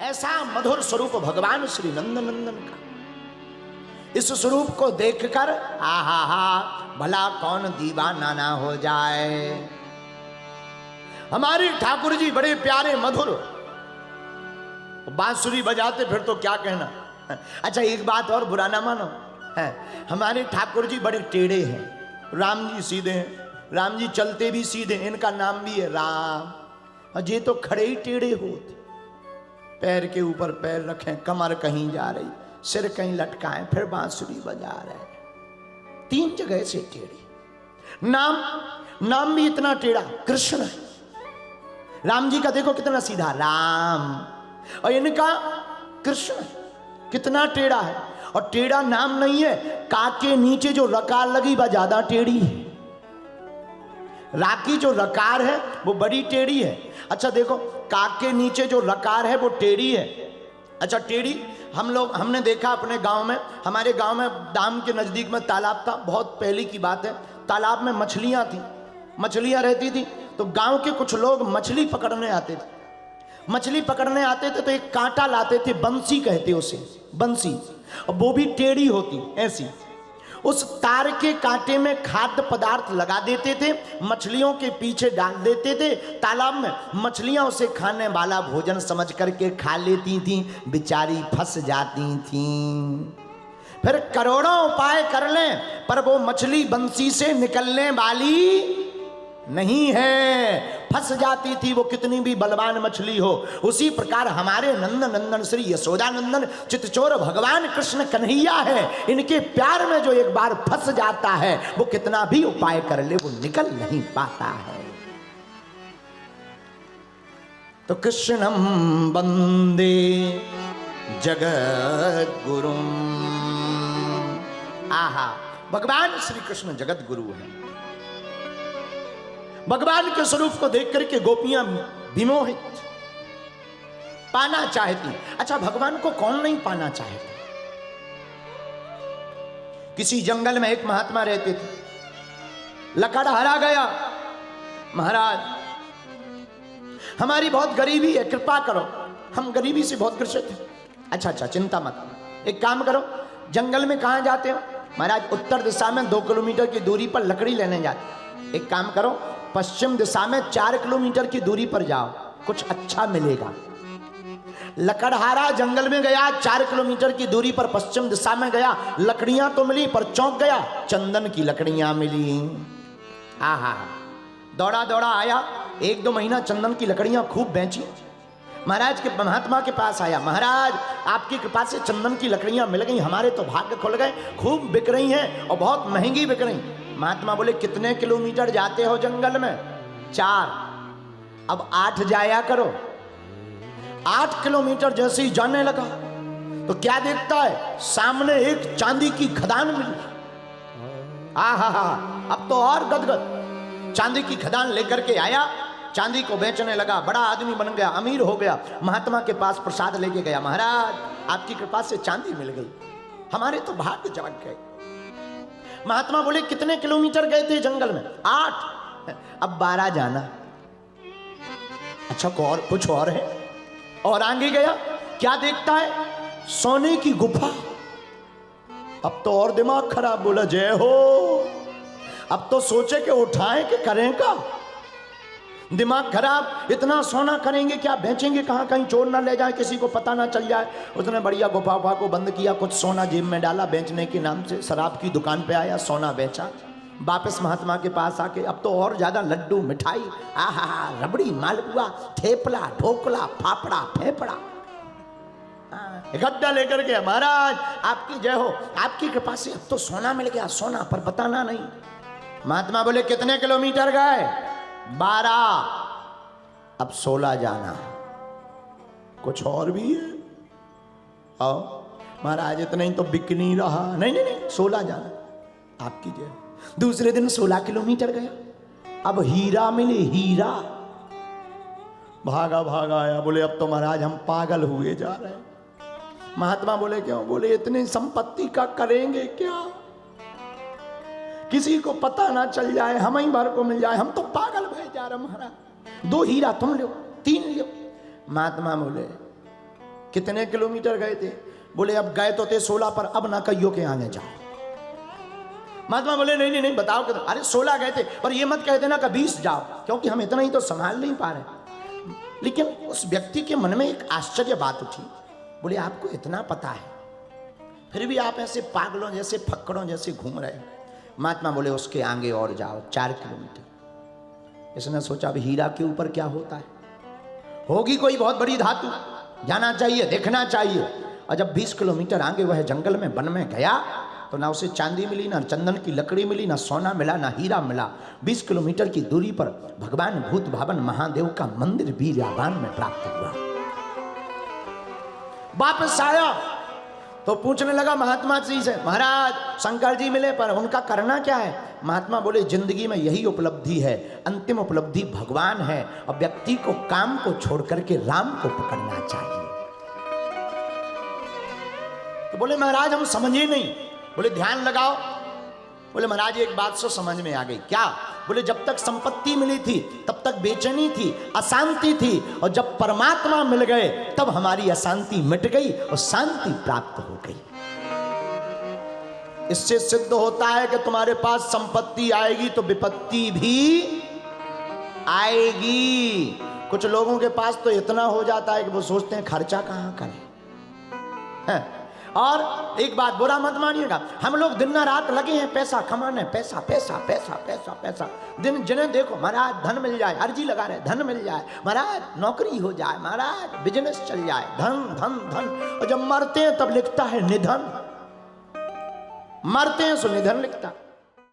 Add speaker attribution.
Speaker 1: ऐसा मधुर स्वरूप भगवान श्री नंदनंदन का। इस स्वरूप को देखकर आहा हा भला कौन दीवाना ना हो जाए। हमारे ठाकुर जी बड़े प्यारे मधुर, बांसुरी बजाते फिर तो क्या कहना। अच्छा एक बात और बुरा ना मानो, है हमारे ठाकुर जी बड़े टेढ़े हैं, राम जी सीधे हैं। राम जी चलते भी सीधे, इनका नाम भी है राम। ये तो खड़े ही टेढ़े होते, पैर के ऊपर पैर रखें, कमर कहीं जा रही, सिर कहीं लटकाएं, फिर बांसुरी बजा रहे। 3 जगह से टेढ़ी। नाम भी इतना टेढ़ा, कृष्ण है। राम जी का देखो कितना सीधा राम, और इनका कृष्ण कितना टेढ़ा है। और टेढ़ा नाम नहीं है, का के नीचे जो रकार लगी वह ज्यादा टेढ़ी है। रा की जो रकार है वो बड़ी टेढ़ी है। अच्छा देखो, का के नीचे जो रकार है वो टेढ़ी है। अच्छा टेढ़ी हमने देखा अपने गांव में, हमारे गांव में दाम के नजदीक में तालाब था, बहुत पहले की बात है। तालाब में मछलियां थी, मछलियां रहती थी, तो गांव के कुछ लोग मछली पकड़ने आते थे। मछली पकड़ने आते थे तो एक कांटा लाते थे, बंसी कहते उसे, बंसी, और वो भी टेढ़ी होती ऐसी। उस तार के कांटे में खाद्य पदार्थ लगा देते थे, मछलियों के पीछे डाल देते थे तालाब में। मछलियां उसे खाने वाला भोजन समझ करके खा लेती थीं, बेचारी फंस जाती थीं। फिर करोड़ों उपाय कर लें पर वो मछली बंसी से निकलने वाली नहीं है, फंस जाती थी वो कितनी भी बलवान मछली हो। उसी प्रकार हमारे नंद नंदन श्री यशोदानंदन चितचोर भगवान कृष्ण कन्हैया है। इनके प्यार में जो एक बार फंस जाता है वो कितना भी उपाय कर ले वो निकल नहीं पाता है। तो कृष्णम वंदे जगत गुरुम। आहा, भगवान श्री कृष्ण जगत गुरु है। भगवान के स्वरूप को देख करके गोपियां विमोहित, पाना चाहती। अच्छा भगवान को कौन नहीं पाना चाहता। किसी जंगल में एक महात्मा रहते थे, लकड़हारा गया, महाराज हमारी बहुत गरीबी है, कृपा करो, हम गरीबी से बहुत ग्रसित हैं। अच्छा चिंता मत, एक काम करो, जंगल में कहां जाते हो। महाराज उत्तर दिशा में 2 किलोमीटर की दूरी पर लकड़ी लेने जाते। एक काम करो, पश्चिम दिशा में 4 किलोमीटर की दूरी पर जाओ, कुछ अच्छा मिलेगा। लकड़हारा जंगल में गया, 4 किलोमीटर की दूरी पर पश्चिम दिशा में गया, लकड़ियां तो मिली पर चौंक गया, चंदन की लकड़ियां मिली। आहा, दौड़ा दौड़ा आया, 1-2 महीना चंदन की लकड़ियां खूब बेची। महाराज के महात्मा के पास आया, महाराज आपकी कृपा से चंदन की लकड़ियां मिल गई, हमारे तो भाग्य खुल गए, खूब बिक रही हैं और बहुत महंगी बिक रही। महात्मा बोले कितने किलोमीटर जाते हो जंगल में। 4। अब 8 जाया करो। 8 किलोमीटर जैसे ही जाने लगा तो क्या देखता है, सामने एक चांदी की खदान मिली। आहा, अब तो और गदगद। चांदी की खदान लेकर के आया, चांदी को बेचने लगा, बड़ा आदमी बन गया, अमीर हो गया। महात्मा के पास प्रसाद लेके गया, महाराज आपकी कृपा से चांदी मिल गई, हमारे तो भाग्य जग गए। महात्मा बोले कितने किलोमीटर गए थे जंगल में। 8। अब 12 जाना। अच्छा कुछ और है, और आगे गया, क्या देखता है, सोने की गुफा। अब तो और दिमाग खराब, बोला जय हो। अब तो सोचे कि उठाएं कि करें का, दिमाग खराब, इतना सोना करेंगे क्या, बेचेंगे कहां, कहीं चोर ना ले जाए, किसी को पता ना चल जाए। उसने बढ़िया गुफा को बंद किया, कुछ सोना जेब में डाला, बेचने के नाम से शराब की दुकान पे आया, सोना बेचा। वापस महात्मा के पास आके अब तो और ज्यादा लड्डू, मिठाई, आहा, रबड़ी, मालपुआ, थेपला, ढोकला, फाफड़ा, फेफड़ा इकट्ठा लेकर के, महाराज आपकी जय हो, आपकी कृपा से अब तो सोना मिल गया, सोना पर बताना नहीं। महात्मा बोले कितने किलोमीटर गए। 12। अब 16 जाना। कुछ और भी है। आओ महाराज इतना ही तो बिक नहीं रहा। नहीं 16 जाना, आपकी जय। दूसरे दिन 16 किलोमीटर गया, अब हीरा मिले, हीरा। भागा आया, बोले अब तो महाराज हम पागल हुए जा रहे हैं। महात्मा बोले क्यों। बोले इतनी संपत्ति का करेंगे क्या, किसी को पता ना चल जाए, हम ही भर को मिल जाए, हम तो पागल भय जा रहे महाराज। 2 हीरा तुम लो, 3 लो। महात्मा बोले कितने किलोमीटर गए थे? बोले अब गए तो थे 16 पर, अब ना कहियो के आगे जाओ। महात्मा बोले नहीं नहीं नहीं बताओ कि, अरे 16 गए थे पर ये मत कह देना कि 20 जाओ, क्योंकि हम इतना ही तो संभाल नहीं पा रहे। लेकिन उस व्यक्ति के मन में एक आश्चर्य बात उठी। बोले आपको इतना पता है फिर भी आप ऐसे पागलों जैसे फक्कड़ों जैसे घूम रहे। महात्मा बोले उसके आगे और जाओ 4 किलोमीटर। इसने सोचा अब हीरा के ऊपर क्या होता है, होगी कोई बहुत बड़ी धातु, जाना चाहिए देखना चाहिए। और जब 20 किलोमीटर आगे वह जंगल में वन में गया तो ना उसे चांदी मिली, ना चंदन की लकड़ी मिली, ना सोना मिला, ना हीरा मिला। 20 किलोमीटर की दूरी पर भगवान भूत भावन महादेव का मंदिर वीर्यावान में प्राप्त हुआ। वापस आया तो पूछने लगा महात्मा जी से, महाराज शंकर जी मिले पर उनका करना क्या है? महात्मा बोले जिंदगी में यही उपलब्धि है, अंतिम उपलब्धि भगवान है और व्यक्ति को काम को छोड़ करके राम को पकड़ना चाहिए। तो बोले महाराज हम समझे नहीं। बोले ध्यान लगाओ। बोले महाराज एक बात सो समझ में आ गई। क्या? बोले जब तक संपत्ति मिली थी तब तक बेचैनी थी, अशांति थी, और जब परमात्मा मिल गए तब हमारी अशांति मिट गई और शांति प्राप्त हो गई। इससे सिद्ध होता है कि तुम्हारे पास संपत्ति आएगी तो विपत्ति भी आएगी। कुछ लोगों के पास तो इतना हो जाता है कि वो सोचते हैं खर्चा कहां करें। और एक बात बुरा मत मानिएगा, हम लोग दिन रात लगे हैं पैसा कमाने, पैसा पैसा पैसा पैसा पैसा। दिन जिन्हें देखो महाराज धन मिल जाए, अर्जी लगा रहे धन मिल जाए, महाराज नौकरी हो जाए, महाराज बिजनेस चल जाए, धन धन धन। और जब मरते हैं तब लिखता है निधन, मरते हैं सो निधन लिखता।